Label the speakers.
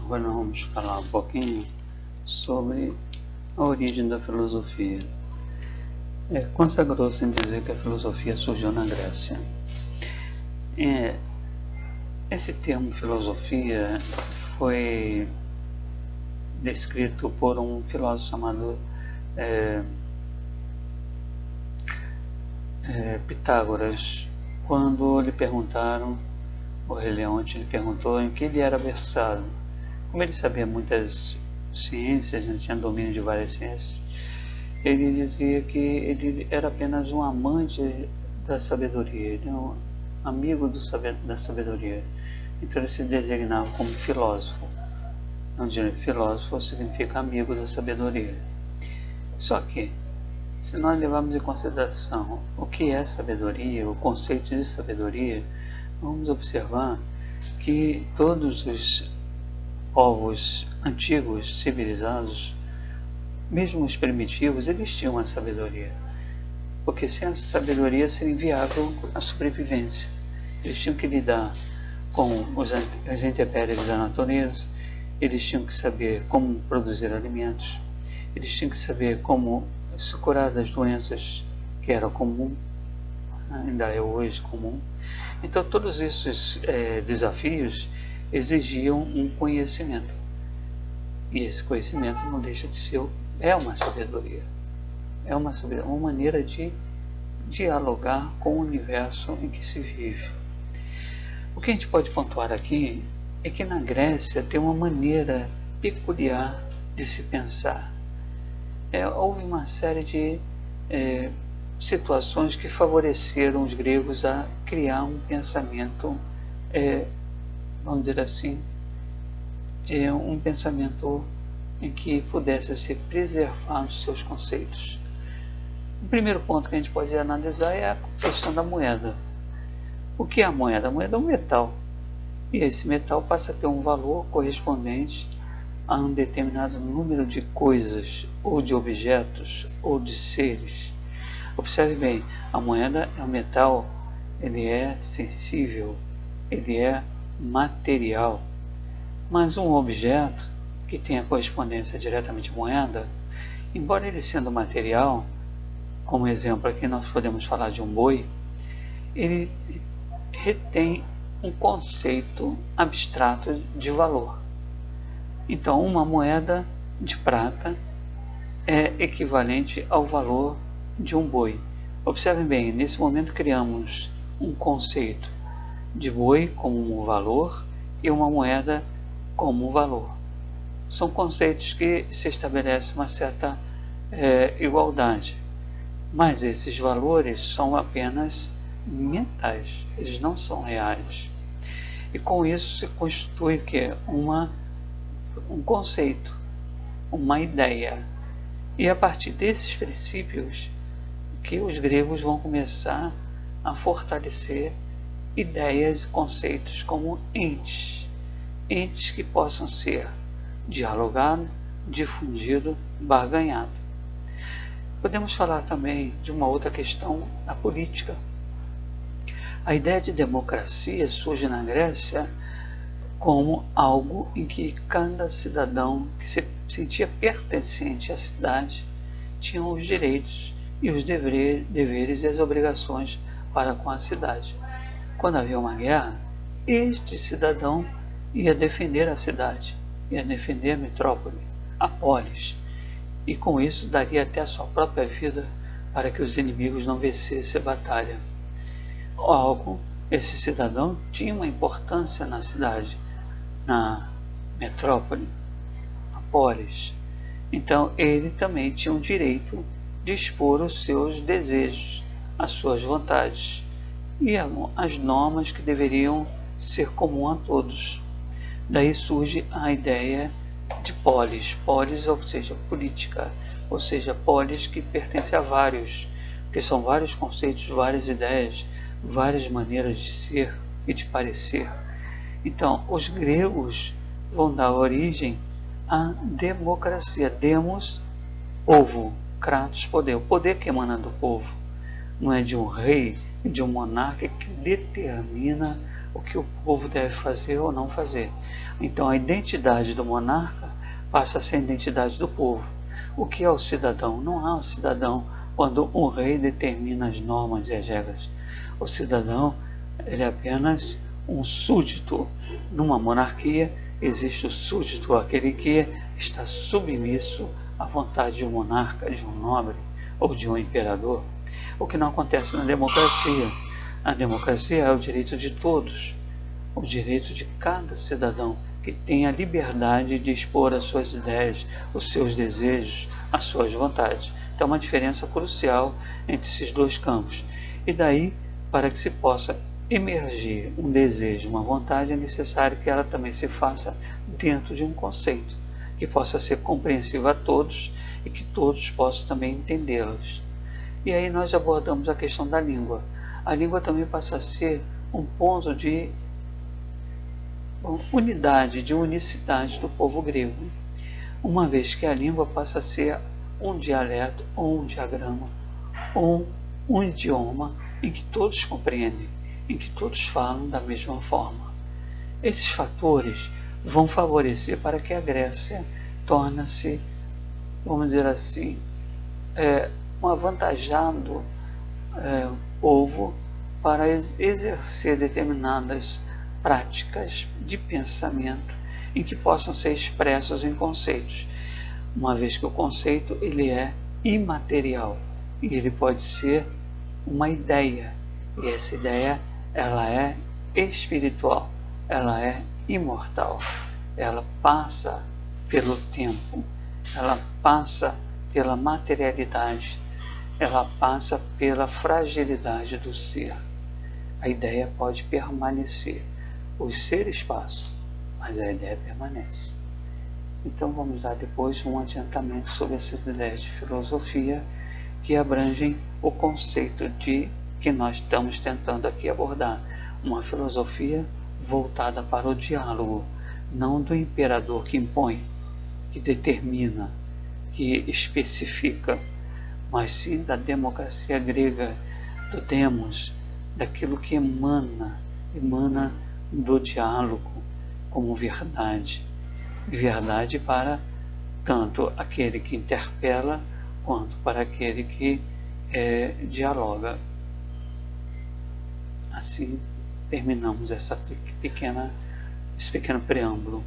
Speaker 1: Agora nós vamos falar um pouquinho sobre a origem da filosofia. Consagrou-se em dizer que a filosofia surgiu na Grécia. Esse termo filosofia foi descrito por um filósofo chamado Pitágoras, quando lhe perguntaram, o Rei Leonte lhe perguntou em que ele era versado. Como ele sabia muitas ciências, ele tinha domínio de várias ciências, ele dizia que ele era apenas um amante da sabedoria, ele era um amigo da sabedoria. Então ele se designava como filósofo. Onde filósofo significa amigo da sabedoria. Só que, se nós levarmos em consideração o que é sabedoria, o conceito de sabedoria, vamos observar que todos os povos antigos, civilizados, mesmo os primitivos, eles tinham uma sabedoria. Porque sem essa sabedoria seria inviável a sobrevivência. Eles tinham que lidar com os intempéries da natureza, eles tinham que saber como produzir alimentos, eles tinham que saber como se curar das doenças que era comum, ainda é hoje comum. Então todos esses desafios exigiam um conhecimento. E esse conhecimento não deixa de ser uma sabedoria. É uma maneira de dialogar com o universo em que se vive. O que a gente pode pontuar aqui é que na Grécia tem uma maneira peculiar de se pensar. Houve uma série de situações que favoreceram os gregos a criar um pensamento, vamos dizer assim, um pensamento em que pudesse ser preservar os seus conceitos. O primeiro ponto que a gente pode analisar é a questão da moeda. O que é a moeda? A moeda é um metal. E esse metal passa a ter um valor correspondente a um determinado número de coisas, ou de objetos, ou de seres. Observe bem, a moeda é um metal, ele é sensível, ele é material. Mas um objeto que tenha correspondência diretamente à moeda, embora ele sendo material, como exemplo aqui nós podemos falar de um boi, ele retém um conceito abstrato de valor. Então, uma moeda de prata é equivalente ao valor de um boi. Observem bem, nesse momento criamos um conceito de boi como um valor e uma moeda como um valor. São conceitos que se estabelece uma certa igualdade, mas esses valores são apenas mentais, eles não são reais. E com isso se constitui um conceito, uma ideia. E a partir desses princípios que os gregos vão começar a fortalecer ideias e conceitos como entes que possam ser dialogado, difundido, barganhado. Podemos falar também de uma outra questão, a política. A ideia de democracia surge na Grécia como algo em que cada cidadão que se sentia pertencente à cidade tinha os direitos e os deveres e as obrigações para com a cidade. Quando havia uma guerra, este cidadão ia defender a cidade, ia defender a metrópole, a polis, e com isso daria até a sua própria vida para que os inimigos não vencessem a batalha. Esse cidadão tinha uma importância na cidade, na metrópole, na polis. Então ele também tinha o direito de expor os seus desejos, as suas vontades e as normas que deveriam ser comum a todos. Daí surge a ideia de polis, ou seja, política, ou seja, polis que pertence a vários, porque são vários conceitos, várias ideias, várias maneiras de ser e de parecer. Então, os gregos vão dar origem à democracia. Demos, povo, kratos, poder. O poder que emana do povo não é de um rei, de um monarca que determina o que o povo deve fazer ou não fazer. Então a identidade do monarca passa a ser a identidade do povo. O que é o cidadão? Não há um cidadão quando um rei determina as normas e as regras. O cidadão, ele é apenas um súdito. Numa monarquia existe o súdito, aquele que está submisso à vontade de um monarca, de um nobre ou de um imperador. O que não acontece na democracia. A democracia é o direito de todos, o direito de cada cidadão que tem a liberdade de expor as suas ideias, os seus desejos, as suas vontades. Então, uma diferença crucial entre esses dois campos. E daí, para que se possa emergir um desejo, uma vontade, é necessário que ela também se faça dentro de um conceito, que possa ser compreensível a todos e que todos possam também entendê-los. E aí nós abordamos a questão da língua. A língua também passa a ser um ponto de unidade, de unicidade do povo grego, uma vez que a língua passa a ser um dialeto ou um diagrama, ou um idioma em que todos compreendem, em que todos falam da mesma forma. Esses fatores vão favorecer para que a Grécia torne-se, vamos dizer assim, um avantajado povo para exercer determinadas práticas de pensamento em que possam ser expressos em conceitos, uma vez que o conceito ele é imaterial e ele pode ser uma ideia, e essa ideia ela é espiritual, ela é imortal, ela passa pelo tempo, ela passa pela materialidade, ela passa pela fragilidade do ser. A ideia pode permanecer, os seres passam, mas a ideia permanece. Então vamos dar depois um adiantamento sobre essas ideias de filosofia que abrangem o conceito de que nós estamos tentando aqui abordar, uma filosofia voltada para o diálogo, não do imperador que impõe, que determina, que especifica, mas sim da democracia grega, do demos, daquilo que emana do diálogo como verdade. Verdade para tanto aquele que interpela quanto para aquele que dialoga. Assim terminamos esse pequeno preâmbulo.